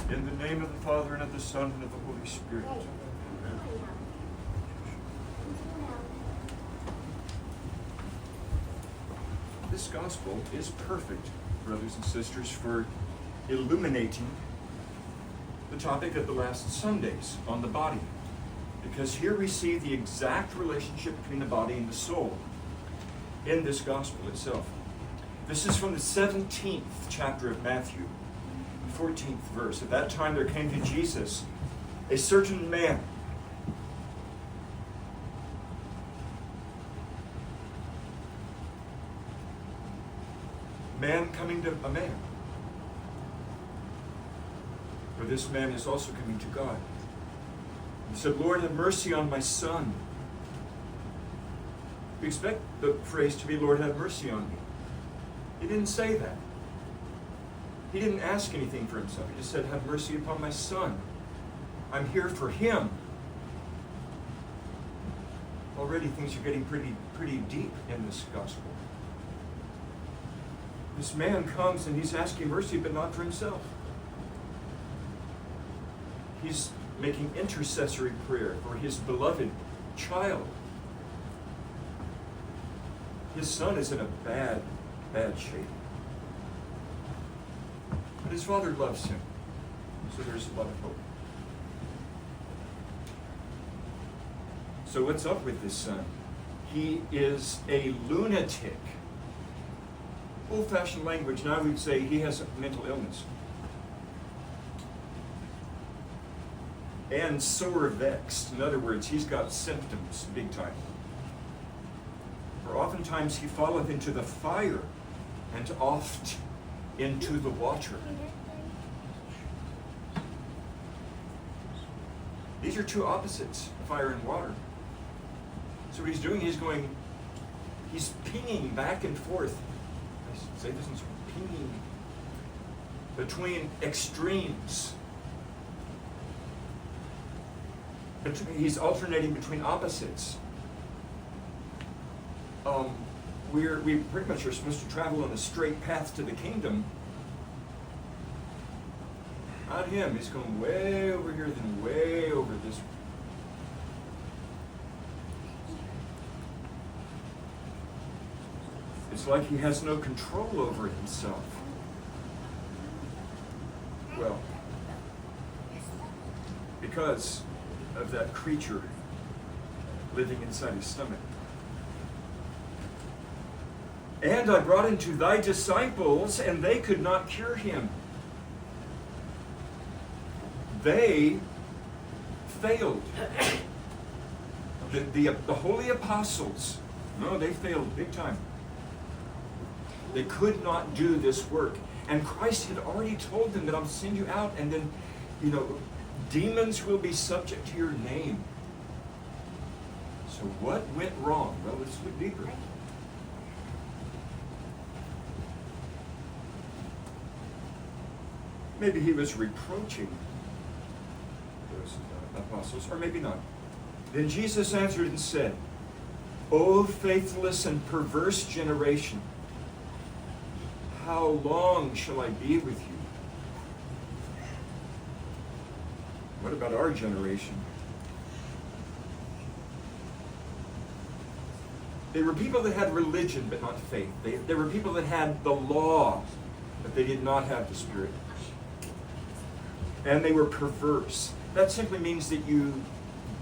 In the name of the Father, and of the Son, and of the Holy Spirit. Amen. This gospel is perfect, brothers and sisters, for illuminating the topic of the last Sundays on the body. Because here we see the exact relationship between the body and the soul in this gospel itself. This is from the 17th chapter of Matthew, 14th verse. At that time there came to Jesus a certain man, coming to a man. For this man is also coming to God. He said, Lord, have mercy on my son. We expect the phrase to be, Lord, have mercy on me. He didn't say that. He didn't ask anything for himself. He just said, have mercy upon my son. I'm here for him. Already things are getting pretty deep in this gospel. This man comes and he's asking mercy, but not for himself. He's making intercessory prayer for his beloved child. His son is in a bad shape. But his father loves him, so there's a lot of hope. So what's up with this son? He is a lunatic. Old-fashioned language, now we'd say he has a mental illness. And sore vexed. In other words, he's got symptoms big time. For oftentimes he falleth into the fire, and oft into the water. These are two opposites, fire and water. So what he's doing, he's pinging back and forth. I say this is pinging between extremes. He's alternating between opposites. We pretty much are supposed to travel on a straight path to the kingdom. Not him. He's going way over here, then way over this. It's like he has no control over himself. Well, because of that creature living inside his stomach. And I brought him to thy disciples, and they could not cure him. They failed. The holy apostles, no, they failed big time. They could not do this work. And Christ had already told them that I'll send you out, and then, demons will be subject to your name. So what went wrong? Well, let's look deeper. Maybe he was reproaching those apostles, or maybe not. Then Jesus answered and said, O faithless and perverse generation, how long shall I be with you? What about our generation? They were people that had religion but not faith. They were people that had the law, but they did not have the Spirit. And they were perverse. That simply means that you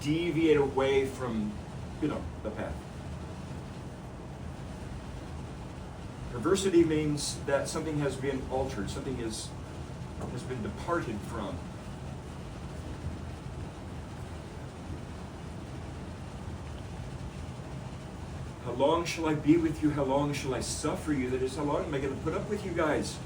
deviate away from, the path. Perversity means that something has been altered, something has been departed from. How long shall I be with you? How long shall I suffer you? That is, how long am I going to put up with you guys?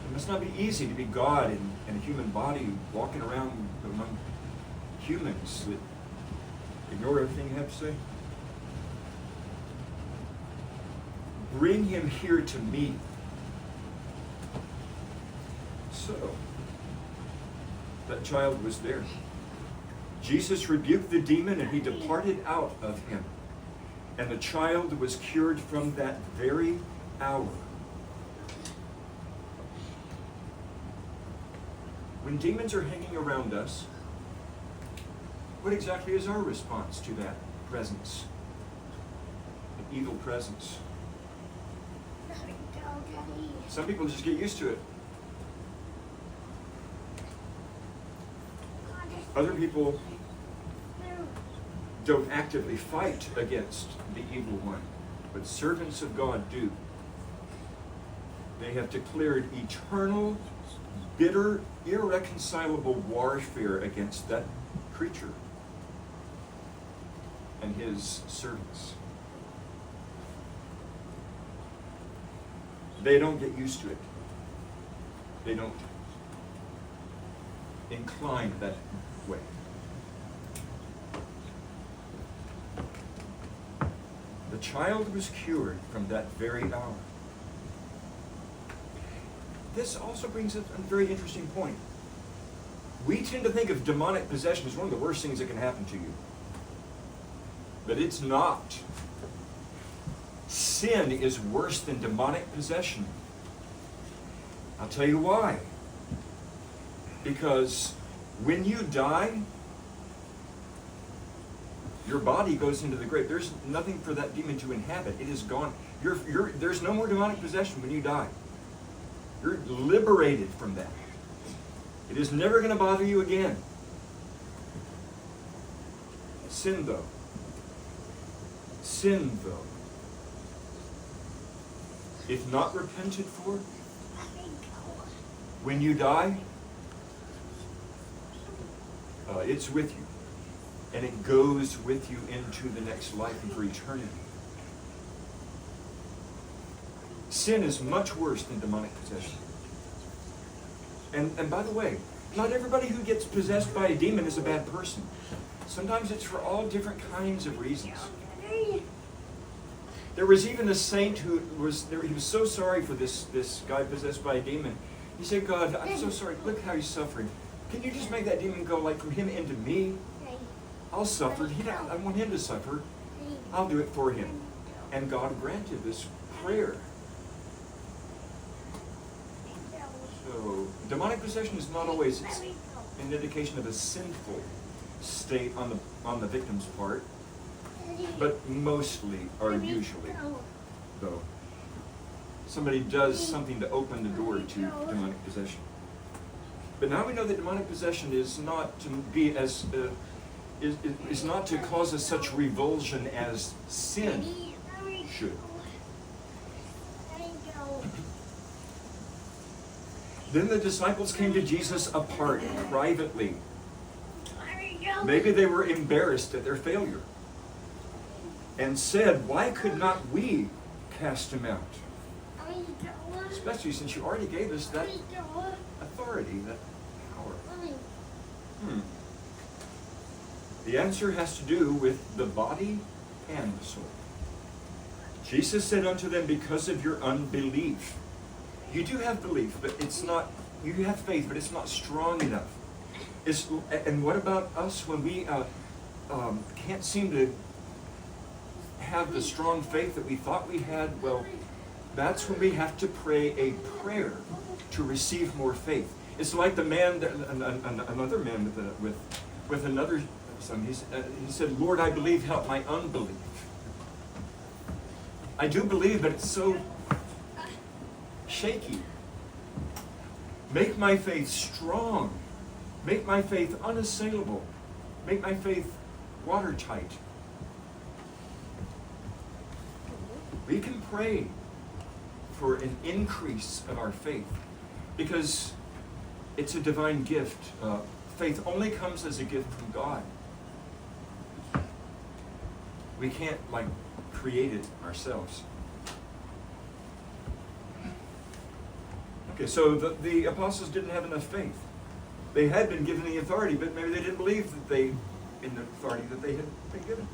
It must not be easy to be God in a human body, walking around among humans that ignore everything you have to say. Bring him here to me. So, that child was there. Jesus rebuked the demon, and he departed out of him. And the child was cured from that very hour. when demons are hanging around us, what exactly is our response to that presence? An evil presence. Some people just get used to it. Other people don't actively fight against the evil one, but servants of God do. They have declared eternal, bitter, irreconcilable warfare against that creature and his servants. They don't get used to it. They don't incline that way. The child was cured from that very hour. This also brings up a very interesting point. We tend to think of demonic possession as one of the worst things that can happen to you. But it's not. Sin is worse than demonic possession. I'll tell you why. Because when you die, your body goes into the grave. There's nothing for that demon to inhabit. It is gone. There's no more demonic possession when you die. You're liberated from that. It is never going to bother you again. Sin, though. Sin, though. If not repented for, when you die, it's with you. And it goes with you into the next life and for eternity. Sin is much worse than demonic possession. And by the way, not everybody who gets possessed by a demon is a bad person. Sometimes it's for all different kinds of reasons. There was even a saint who was there. He was so sorry for this guy possessed by a demon. He said, God, I'm so sorry. Look how he's suffering. Can you just make that demon go like from him into me? I'll suffer. I want him to suffer. I'll do it for him. And God granted this prayer. So, demonic possession is not always an indication of a sinful state on the victim's part, but mostly, or usually, though, somebody does something to open the door to demonic possession. But now we know that demonic possession is not to be as is not to cause us such revulsion as sin should. Then the disciples came to Jesus apart, privately. Maybe they were embarrassed at their failure and said, why could not we cast him out? Especially since you already gave us that authority, that power. The answer has to do with the body and the soul. Jesus said unto them, because of your unbelief. You do have belief, but it's not, you have faith, but it's not strong enough. And what about us when we can't seem to have the strong faith that we thought we had? Well, that's when we have to pray a prayer to receive more faith. It's like the man, another man with another son. He said, Lord, I believe, help my unbelief. I do believe, but it's so shaky. Make my faith strong. Make my faith unassailable. Make my faith watertight. We can pray for an increase of our faith because it's a divine gift. Faith only comes as a gift from God. We can't create it ourselves. Okay, so the apostles didn't have enough faith. They had been given the authority, but maybe they didn't believe in the authority that they had been given.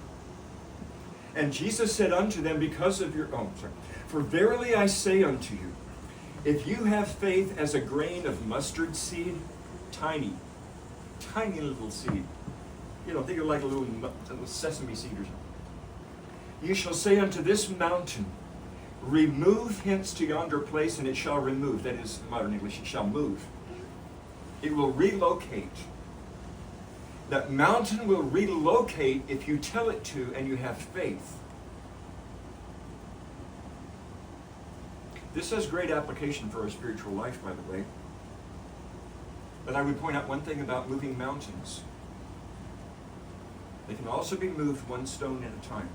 And Jesus said unto them, for verily I say unto you, if you have faith as a grain of mustard seed, tiny little seed, think of like a little sesame seed or something. You shall say unto this mountain, remove hence to yonder place, and it shall remove. That is, modern English, it shall move. It will relocate. That mountain will relocate if you tell it to and you have faith. This has great application for our spiritual life, by the way. But I would point out one thing about moving mountains. They can also be moved one stone at a time.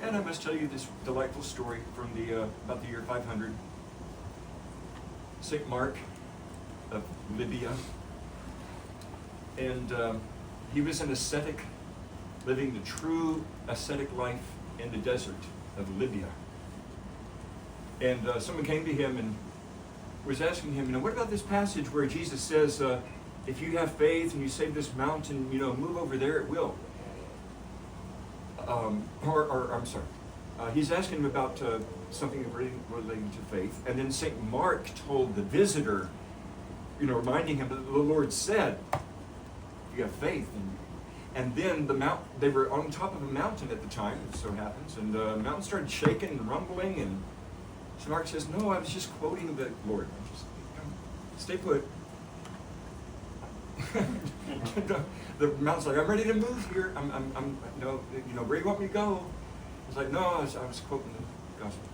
And I must tell you this delightful story from about the year 500. St. Mark of Libya. And he was an ascetic, living the true ascetic life in the desert of Libya. And someone came to him and was asking him, what about this passage where Jesus says, if you have faith and you say this mountain, move over there, it will. I'm sorry. He's asking him about something relating to faith. And then St. Mark told the visitor, reminding him that the Lord said, you have faith. And then they were on top of a mountain at the time, it so happens, and the mountain started shaking and rumbling, and St. Mark says, no, I was just quoting the Lord. Stay put. The mountain's like, I'm ready to move here. Where do you want me to go? He's like, no, I was quoting the gospel.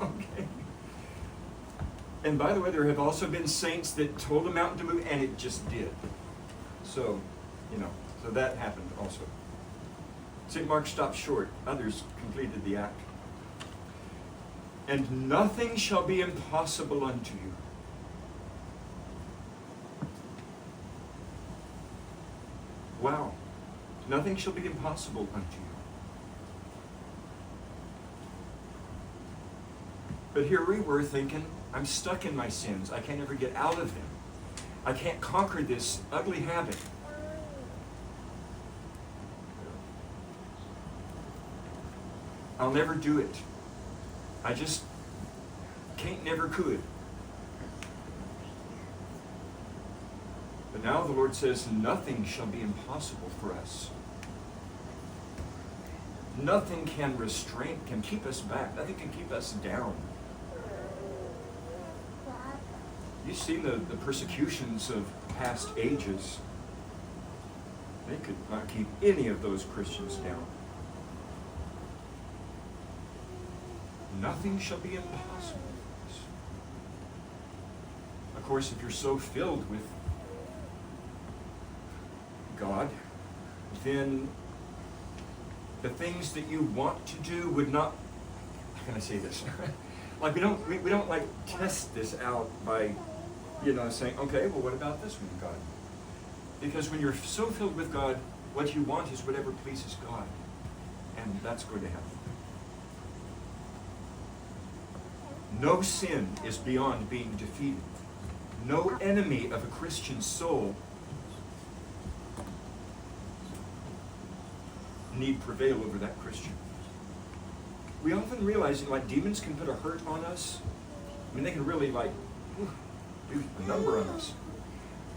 Okay. And by the way, there have also been saints that told a mountain to move, and it just did. So, so that happened also. St. Mark stopped short. Others completed the act. And nothing shall be impossible unto you. Wow. Nothing shall be impossible unto you. But here we were thinking, I'm stuck in my sins. I can't ever get out of them. I can't conquer this ugly habit. I'll never do it. I just never could. But now the Lord says, nothing shall be impossible for us. Nothing can keep us back. Nothing can keep us down. You've seen the persecutions of past ages. They could not keep any of those Christians down. Nothing shall be impossible. Of course, if you're so filled with God, then the things that you want to do would not, how can I say this? Like we don't like test this out by, saying, okay, well, what about this one, God? Because when you're so filled with God, what you want is whatever pleases God. And that's going to happen. No sin is beyond being defeated. No enemy of a Christian soul need prevail over that Christian. We often realize that demons can put a hurt on us. They can really do a number on us.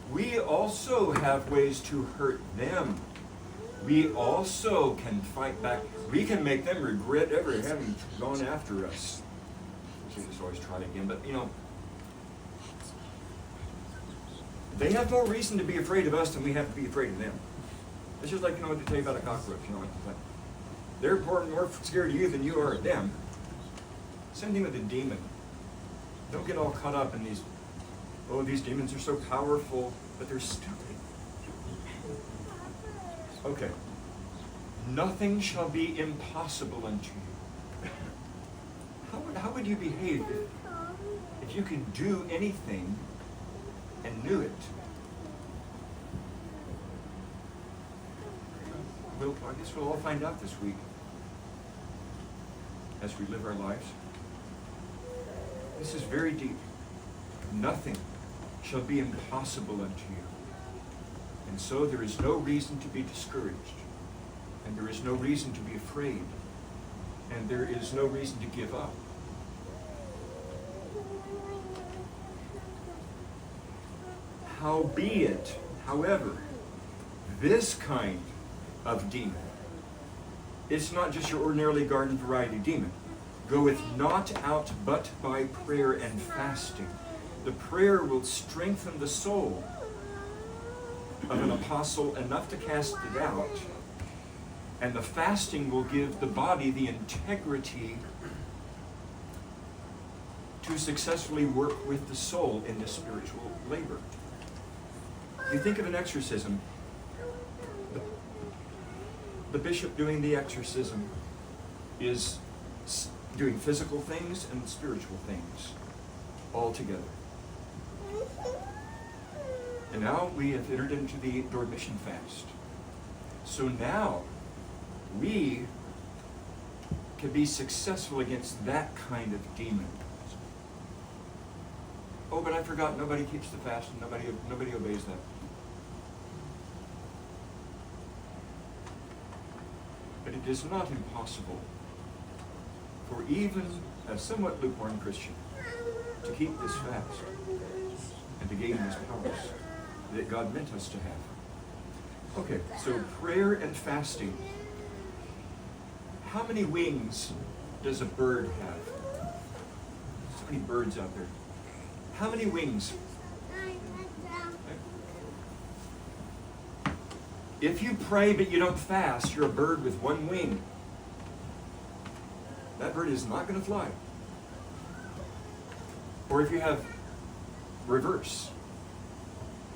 We also have ways to hurt them. We also can fight back. We can make them regret ever having gone after us. We just always try it again, but they have more reason to be afraid of us than we have to be afraid of them. It's just like, to tell you about a cockroach, like they're more scared of you than you are of them. Same thing with a demon. Don't get all caught up in these demons are so powerful, but they're stupid. Okay. Nothing shall be impossible unto you. How would you behave if you could do anything and knew it? Well, I guess we'll all find out this week as we live our lives. This is very deep. Nothing shall be impossible unto you. And so there is no reason to be discouraged. And there is no reason to be afraid. And there is no reason to give up. Howbeit, however, this kind of demon it's not just your ordinarily garden variety demon. Goeth not out but by prayer and fasting. The prayer will strengthen the soul of an apostle enough to cast it out, and the fasting will give the body the integrity to successfully work with the soul in this spiritual labor. You think of an exorcism. The bishop doing the exorcism is doing physical things and spiritual things all together. And now we have entered into the Dormition fast. So now we can be successful against that kind of demon. Oh, but I forgot, nobody keeps the fast and nobody obeys that. But it is not impossible for even a somewhat lukewarm Christian to keep this fast and to gain these powers that God meant us to have. Okay, so prayer and fasting. How many wings does a bird have? So many birds out there. How many wings? If you pray but you don't fast, you're a bird with one wing. That bird is not going to fly. Or if you have reverse.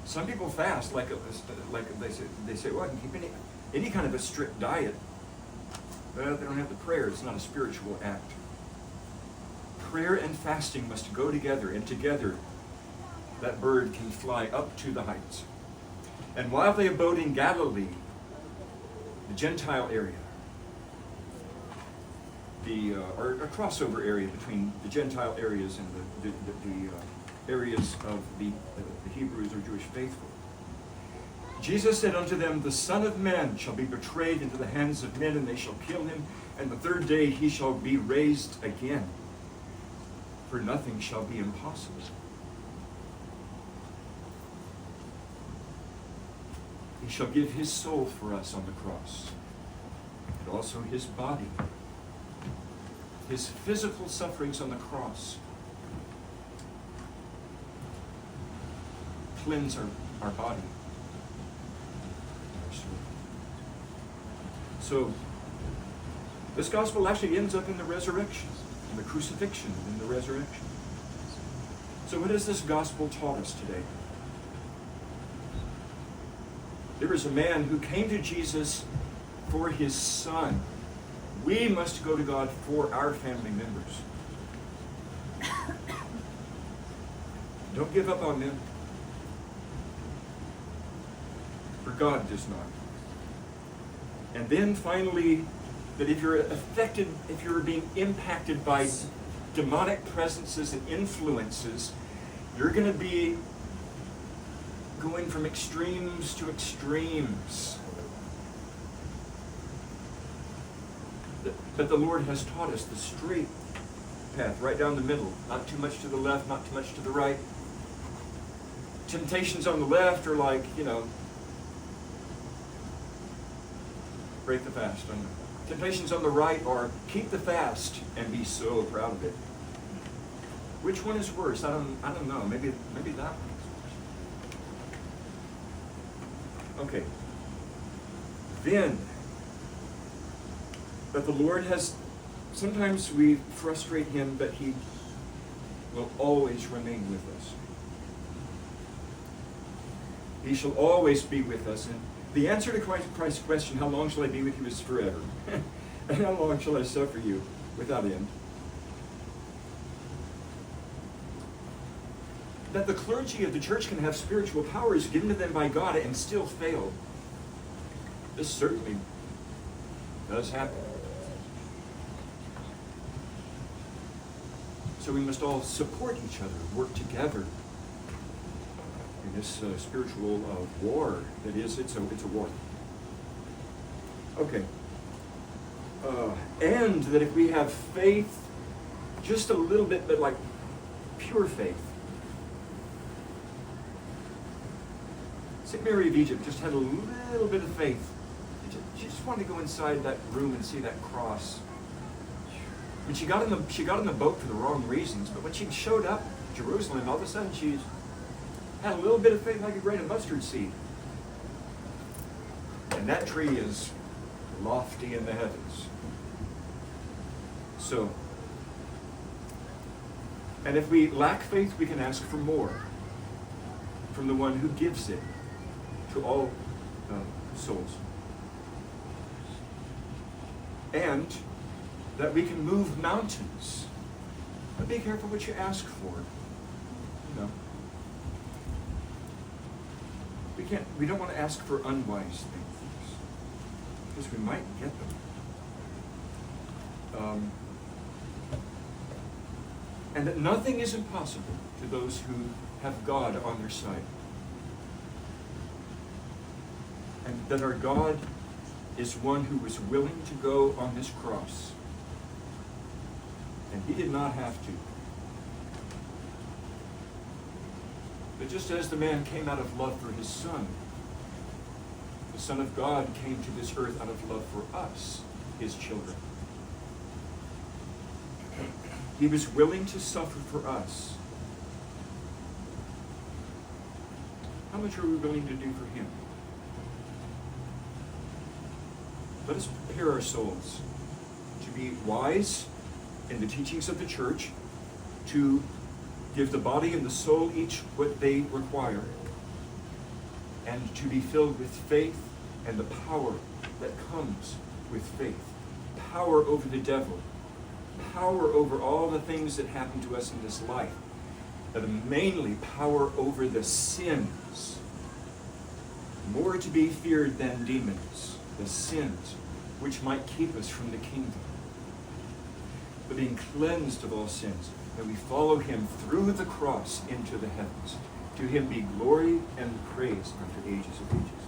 Some people fast like they say, well, I can keep any kind of a strict diet. Well, they don't have the prayer. It's not a spiritual act. Prayer and fasting must go together, and together that bird can fly up to the heights. And while they abode in Galilee, the Gentile area, or a crossover area between the Gentile areas and the areas of the Hebrews or Jewish faithful, Jesus said unto them, the Son of Man shall be betrayed into the hands of men, and they shall kill him, and the third day he shall be raised again. For nothing shall be impossible. He shall give his soul for us on the cross, and also his body. His physical sufferings on the cross cleanse our body. So, this gospel actually ends up in the resurrection, in the crucifixion, in the resurrection. So what has this gospel taught us today? There was a man who came to Jesus for his son. We must go to God for our family members. Don't give up on them. For God does not. And then finally, that if you're affected, if you're being impacted by demonic presences and influences, you're going to be going from extremes to extremes. But the Lord has taught us the straight path, right down the middle. Not too much to the left, not too much to the right. Temptations on the left are like, break the fast. Temptations on the right are keep the fast and be so proud of it. Which one is worse? I don't know. Maybe that one is worse. Okay. Then, but the Lord has, sometimes we frustrate him, but he will always remain with us. He shall always be with us. And the answer to Christ's question, how long shall I be with you, is forever. And how long shall I suffer you, without end. That the clergy of the church can have spiritual powers given to them by God and still fail. This certainly does happen. So we must all support each other, work together in this spiritual war that is, it's a war. Okay. And that if we have faith, just a little bit, but like pure faith. St. Mary of Egypt just had a little bit of faith She just wanted to go inside that room and see that cross. When she got in the boat for the wrong reasons, but when she showed up in Jerusalem, all of a sudden she had a little bit of faith like a grain of mustard seed. And that tree is lofty in the heavens. So, and if we lack faith, we can ask for more from the one who gives it to all souls. And that we can move mountains. But be careful what you ask for. You know. We don't want to ask for unwise things, because we might get them. And that nothing is impossible to those who have God on their side. And that our God is one who was willing to go on this cross. And he did not have to. But just as the man came out of love for his son, the Son of God came to this earth out of love for us, his children. He was willing to suffer for us. How much are we willing to do for him? Let us prepare our souls to be wise in the teachings of the church, to give the body and the soul each what they require, and to be filled with faith and the power that comes with faith. Power over the devil, power over all the things that happen to us in this life, but mainly power over the sins. More to be feared than demons, the sins which might keep us from the kingdom. But being cleansed of all sins, and we follow him through the cross into the heavens. To him be glory and praise unto ages of ages.